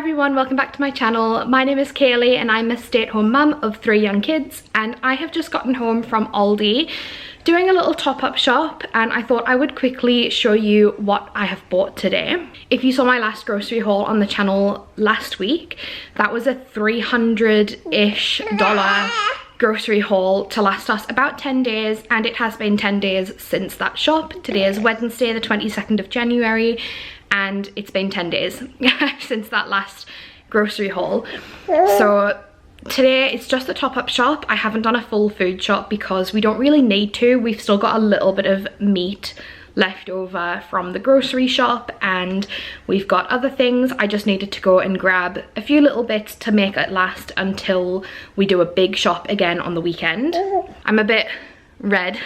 everyone, welcome back to my channel. My name is Kaylee and I'm a stay-at-home mum of 3 young kids, and I have just gotten home from Aldi doing a little top-up shop, and I thought I would quickly show you what I have bought today. If you saw my last grocery haul on the channel last week, that was a $300-ish grocery haul to last us about 10 days, and it has been 10 days since that shop. Today is Wednesday the 22nd of January and it's been 10 days since that last grocery haul. So today it's just a top-up shop. I haven't done a full food shop because we don't really need to. We've still got a little bit of meat left over from the grocery shop and we've got other things. I just needed to go and grab a few little bits to make it last until we do a big shop again on the weekend. I'm a bit red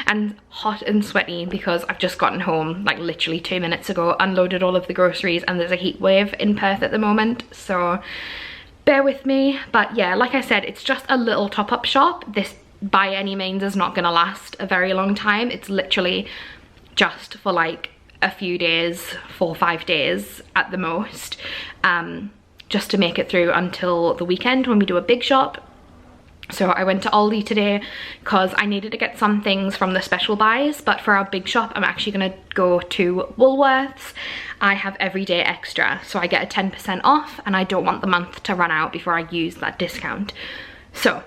and hot and sweaty because I've just gotten home like literally 2 minutes ago, unloaded all of the groceries, and there's a heat wave in Perth at the moment, so bear with me. But yeah, like I said, it's just a little top-up shop. This by any means is not gonna last a very long time. It's literally just for like a few days, 4 or 5 days at the most, just to make it through until the weekend when we do a big shop. So I went to Aldi today because I needed to get some things from the special buys, but for our big shop I'm actually going to go to Woolworths. I have everyday extra, so I get a 10% off and I don't want the month to run out before I use that discount. So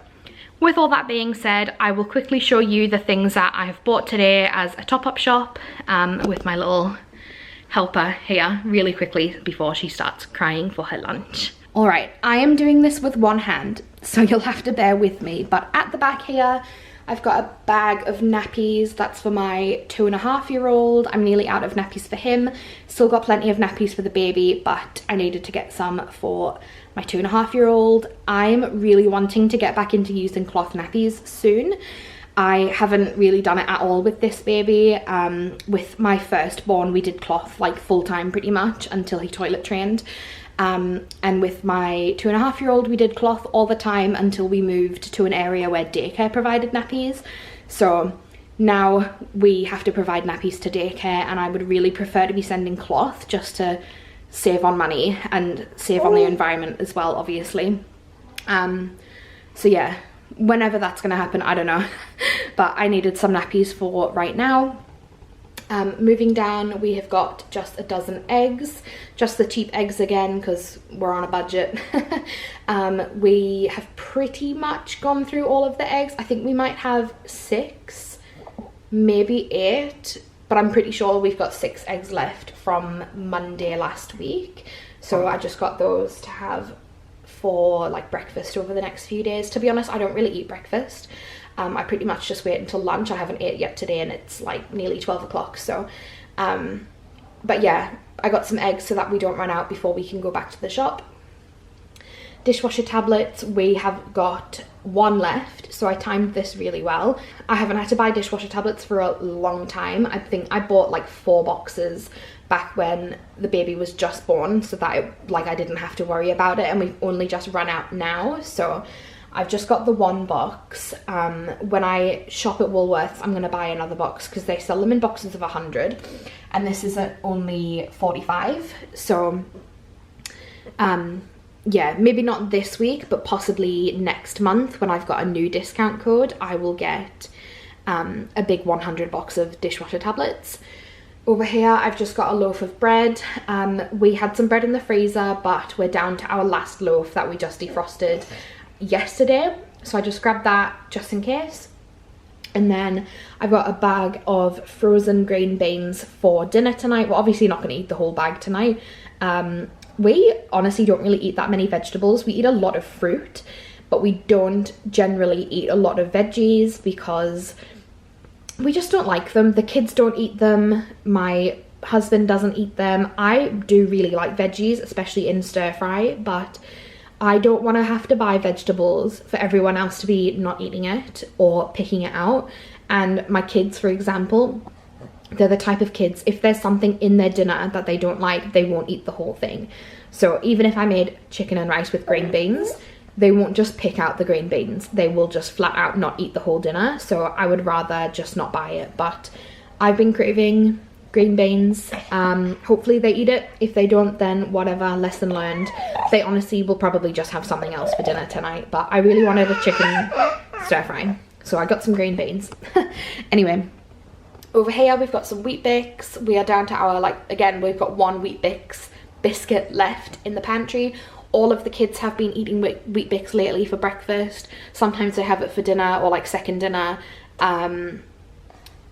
with all that being said, I will quickly show you the things that I have bought today as a top-up shop with my little helper here really quickly before she starts crying for her lunch. Alright, I am doing this with one hand, so you'll have to bear with me, but at the back here I've got a bag of nappies. That's for my 2.5-year-old. I'm nearly out of nappies for him. Still got plenty of nappies for the baby, but I needed to get some for my 2.5-year-old. I'm really wanting to get back into using cloth nappies soon. I haven't really done it at all with this baby. With my firstborn we did cloth like full-time pretty much until he toilet trained. And with my 2.5-year-old we did cloth all the time until we moved to an area where daycare provided nappies. So now we have to provide nappies to daycare, and I would really prefer to be sending cloth just to save on money and save on the environment as well, obviously. So yeah, whenever that's gonna happen, I don't know. But I needed some nappies for right now. Moving down, we have got just a dozen eggs, just the cheap eggs again because we're on a budget. We have pretty much gone through all of the eggs. I think we might have 6, maybe 8, but I'm pretty sure we've got 6 eggs left from Monday last week. So I just got those to have for like breakfast over the next few days. To be honest, I don't really eat breakfast. I pretty much just wait until lunch. I haven't ate yet today and it's like nearly 12 o'clock. So, but yeah, I got some eggs so that we don't run out before we can go back to the shop. Dishwasher tablets, we have got 1 left. So I timed this really well. I haven't had to buy dishwasher tablets for a long time. I think I bought like 4 boxes back when the baby was just born, so that I didn't have to worry about it, and we've only just run out now. So I've just got the 1 box. When I shop at Woolworths, I'm going to buy another box because they sell them in boxes of 100. And this is at only 45. So, yeah, maybe not this week, but possibly next month when I've got a new discount code, I will get a big 100 box of dishwasher tablets. Over here, I've just got a loaf of bread. We had some bread in the freezer, but we're down to our last loaf that we just defrosted yesterday, so I just grabbed that just in case. And then I've got a bag of frozen green beans for dinner tonight. We're obviously not going to eat the whole bag tonight. We honestly don't really eat that many vegetables. We eat a lot of fruit, but we don't generally eat a lot of veggies because we just don't like them. The kids don't eat them. My husband doesn't eat them. I do really like veggies, especially in stir fry, but I don't want to have to buy vegetables for everyone else to be not eating it or picking it out. And my kids, for example, they're the type of kids, if there's something in their dinner that they don't like, they won't eat the whole thing. So even if I made chicken and rice with green beans, they won't just pick out the green beans. They will just flat out not eat the whole dinner. So I would rather just not buy it. But I've been craving green beans. Hopefully they eat it. If they don't, then whatever, lesson learned. They honestly will probably just have something else for dinner tonight, but I really wanted a chicken stir fry, so I got some green beans. Anyway, over here we've got some Weet Bix. We are down to our, like, again, we've got one Weet Bix biscuit left in the pantry. All of the kids have been eating Weet Bix lately for breakfast. Sometimes they have it for dinner or like second dinner.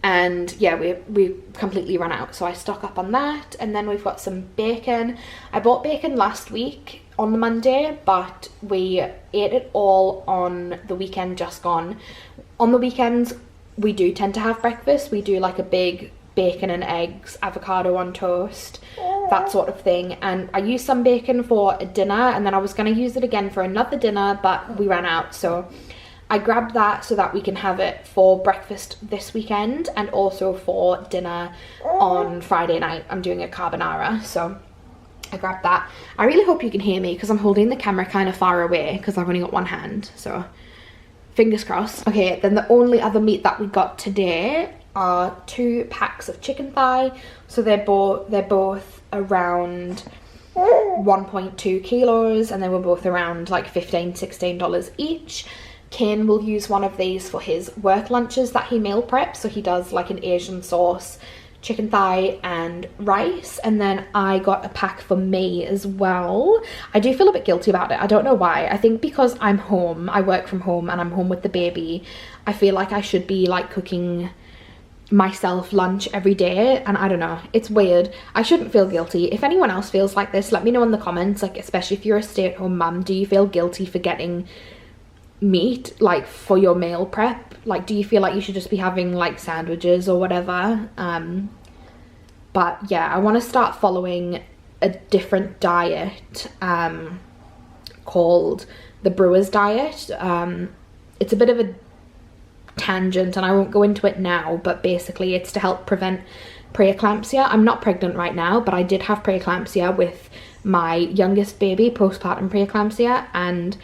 And yeah, we completely run out, so I stock up on that. And then we've got some bacon. I bought bacon last week on the Monday, but we ate it all on the weekend just gone. On the weekends we do tend to have breakfast. We do like a big bacon and eggs, avocado on toast, that sort of thing. And I used some bacon for a dinner, and then I was going to use it again for another dinner, but we ran out, so I grabbed that so that we can have it for breakfast this weekend and also for dinner on Friday night. I'm doing a carbonara, so I grabbed that. I really hope you can hear me because I'm holding the camera kind of far away because I've only got one hand, so fingers crossed. Okay, then the only other meat that we got today are 2 packs of chicken thigh. So they're both around 1.2 kilos, and they were both around like $15–16 each. Kane will use one of these for his work lunches that he meal preps. So he does like an Asian sauce, chicken thigh and rice. And then I got a pack for me as well. I do feel a bit guilty about it. I don't know why. I think because I'm home, I work from home and I'm home with the baby, I feel like I should be like cooking myself lunch every day, and I don't know, it's weird. I shouldn't feel guilty. If anyone else feels like this, let me know in the comments, like especially if you're a stay-at-home mum, do you feel guilty for getting meat like for your meal prep? Like, do you feel like you should just be having like sandwiches or whatever? But yeah, I want to start following a different diet called the brewer's diet. It's a bit of a tangent and I won't go into it now, but basically it's to help prevent preeclampsia. I'm not pregnant right now, but I did have preeclampsia with my youngest baby, postpartum preeclampsia, and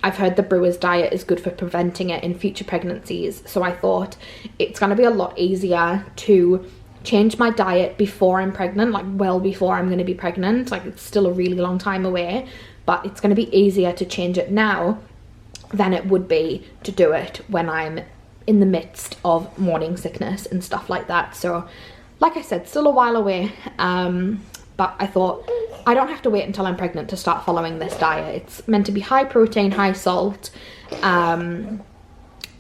I've heard the brewer's diet is good for preventing it in future pregnancies. So I thought it's going to be a lot easier to change my diet before I'm pregnant, like well before I'm going to be pregnant. Like, it's still a really long time away, but it's going to be easier to change it now than it would be to do it when I'm in the midst of morning sickness and stuff like that. So like I said, still a while away, but I thought I don't have to wait until I'm pregnant to start following this diet. It's meant to be high protein, high salt,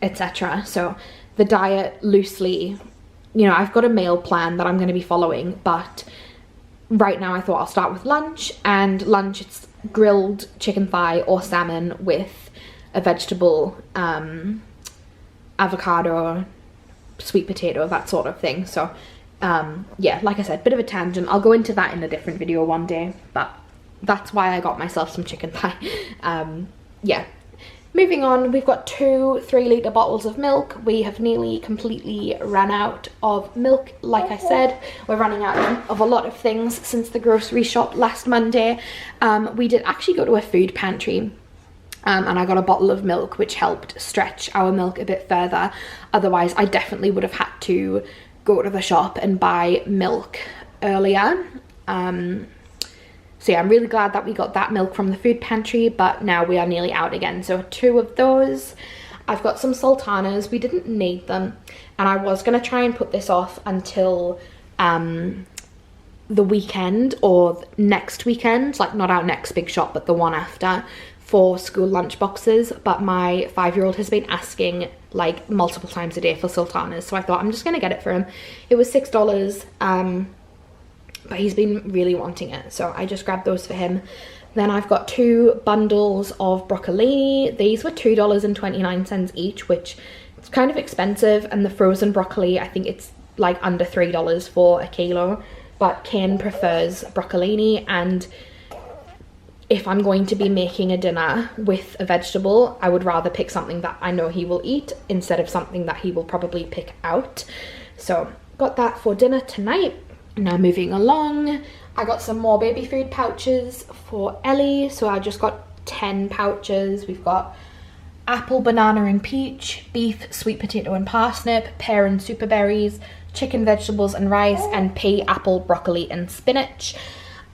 etc. So the diet loosely, you know, I've got a meal plan that I'm going to be following, but right now I thought I'll start with lunch. And lunch, it's grilled chicken thigh or salmon with a vegetable, avocado, sweet potato, that sort of thing. So yeah, like I said, bit of a tangent. I'll go into that in a different video one day, but that's why I got myself some chicken thigh. Yeah, moving on, we've got 2 3-litre bottles of milk. We have nearly completely run out of milk. Like I said, we're running out of a lot of things since the grocery shop last Monday. We did actually go to a food pantry, and I got a bottle of milk, which helped stretch our milk a bit further. Otherwise, I definitely would have had to go to the shop and buy milk earlier. So yeah, I'm really glad that we got that milk from the food pantry, but now we are nearly out again. So 2 of those. I've got some sultanas. We didn't need them, and I was going to try and put this off until the weekend or next weekend, like not our next big shop, but the one after, for school lunch boxes. But my 5-year-old has been asking like multiple times a day for sultanas, so I thought I'm just gonna get it for him. It was $6, but he's been really wanting it, so I just grabbed those for him. Then I've got 2 bundles of broccolini. These were $2.29 each, which it's kind of expensive, and the frozen broccoli, I think it's like under $3 for a kilo, but Kane prefers broccolini, and if I'm going to be making a dinner with a vegetable, I would rather pick something that I know he will eat instead of something that he will probably pick out. So got that for dinner tonight. Now moving along, I got some more baby food pouches for Ellie. So I just got 10 pouches. We've got apple, banana and peach, beef, sweet potato and parsnip, pear and super berries, chicken, vegetables and rice, and pea, apple, broccoli and spinach.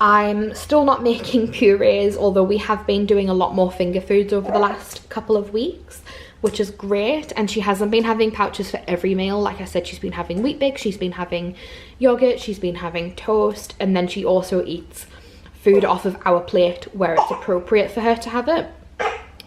I'm still not making purees, although we have been doing a lot more finger foods over the last couple of weeks, which is great. And she hasn't been having pouches for every meal. Like I said, she's been having wheat bix, she's been having yogurt, she's been having toast, and then she also eats food off of our plate where it's appropriate for her to have it.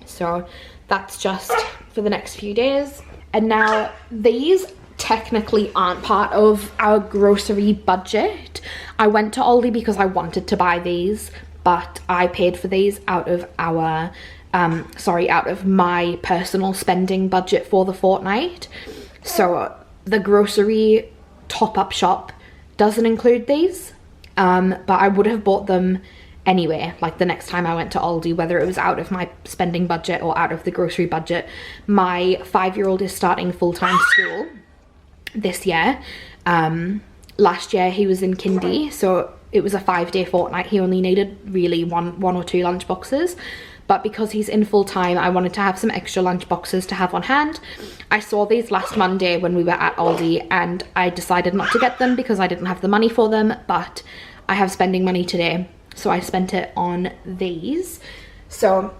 So that's just for the next few days. And now these technically aren't part of our grocery budget. I went to Aldi because I wanted to buy these, but I paid for these out of our out of my personal spending budget for the fortnight. So the grocery top-up shop doesn't include these, but I would have bought them anyway, like the next time I went to Aldi, whether it was out of my spending budget or out of the grocery budget. My 5-year-old is starting full-time school this year. Last year he was in kindy, so it was a 5-day fortnight. He only needed really one or two lunch boxes, but because he's in full-time, I wanted to have some extra lunch boxes to have on hand. I saw these last Monday when we were at Aldi, and I decided not to get them because I didn't have the money for them, but I have spending money today, so I spent it on these. So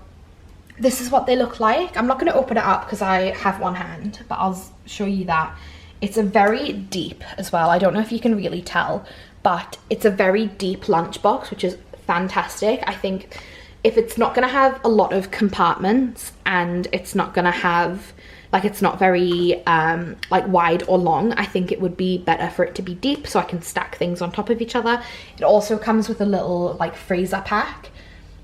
this is what they look like. I'm not going to open it up because I have one hand, but I'll show you that. It's a very deep as well. I don't know if you can really tell, but it's a very deep lunchbox, which is fantastic. I think if it's not going to have a lot of compartments and it's not going to have, like, it's not very like wide or long, I think it would be better for it to be deep so I can stack things on top of each other. It also comes with a little like freezer pack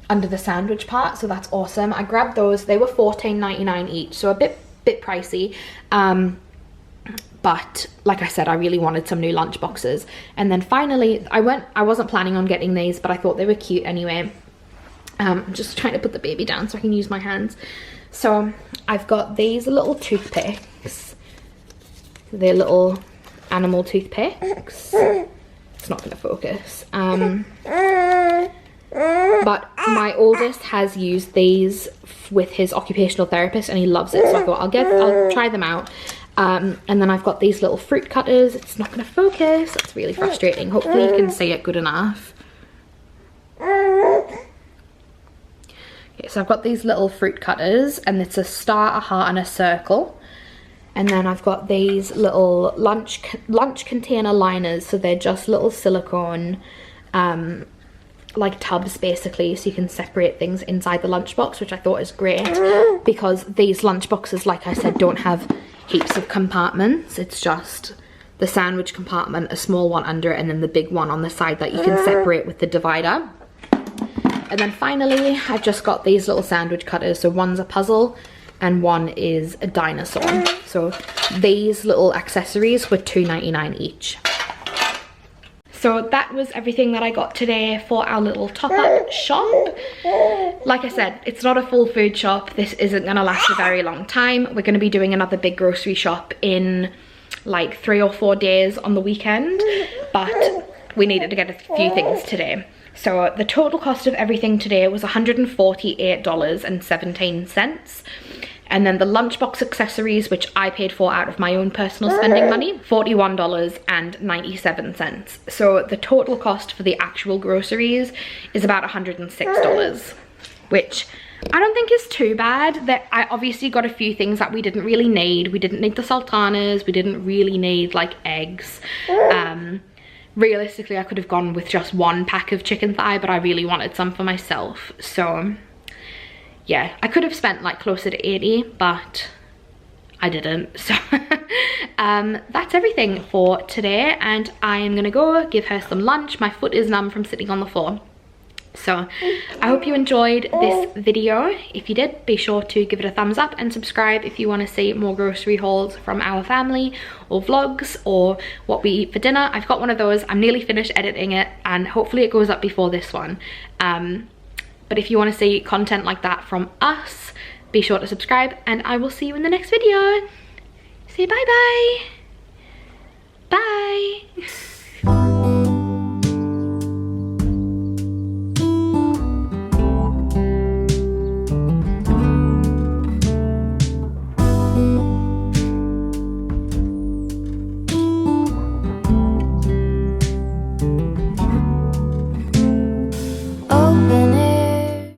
under the sandwich part, so that's awesome. I grabbed those. They were $14.99 each, so a bit pricey. But like I said, I really wanted some new lunch boxes. And then finally, I wasn't planning on getting these, but I thought they were cute anyway. I'm just trying to put the baby down so I can use my hands. So I've got these little toothpicks. They're little animal toothpicks. It's not gonna focus. But my oldest has used these with his occupational therapist and he loves it. So I thought I'll try them out. And then I've got these little fruit cutters. It's not going to focus. That's really frustrating. Hopefully you can see it good enough. Okay, so I've got these little fruit cutters, and it's a star, a heart and a circle. And then I've got these little lunch container liners. So they're just little silicone like tubs basically, so you can separate things inside the lunchbox, which I thought is great because these lunchboxes, like I said, don't have heaps of compartments. It's just the sandwich compartment, a small one under it, and then the big one on the side that you can separate with the divider. And then finally, I've just got these little sandwich cutters. So one's a puzzle and one is a dinosaur. So these little accessories were $2.99 each. So that was everything that I got today for our little top-up shop. Like I said, it's not a full food shop. This isn't going to last a very long time. We're going to be doing another big grocery shop in like 3 or 4 days on the weekend, but we needed to get a few things today. So the total cost of everything today was $148.17. And then the lunchbox accessories, which I paid for out of my own personal spending money, $41.97. So the total cost for the actual groceries is about $106, which I don't think is too bad. That I obviously got a few things that we didn't really need. We didn't need the sultanas. We didn't really need like eggs. Realistically, I could have gone with just 1 pack of chicken thigh, but I really wanted some for myself. So yeah, I could have spent like closer to 80, but I didn't. So that's everything for today, and I am gonna go give her some lunch. My foot is numb from sitting on the floor. So I hope you enjoyed this video. If you did, be sure to give it a thumbs up and subscribe if you want to see more grocery hauls from our family, or vlogs, or what we eat for dinner. I've got one of those. I'm nearly finished editing it, and hopefully it goes up before this one. But if you want to see content like that from us, be sure to subscribe, and I will see you in the next video. Say bye-bye. Bye.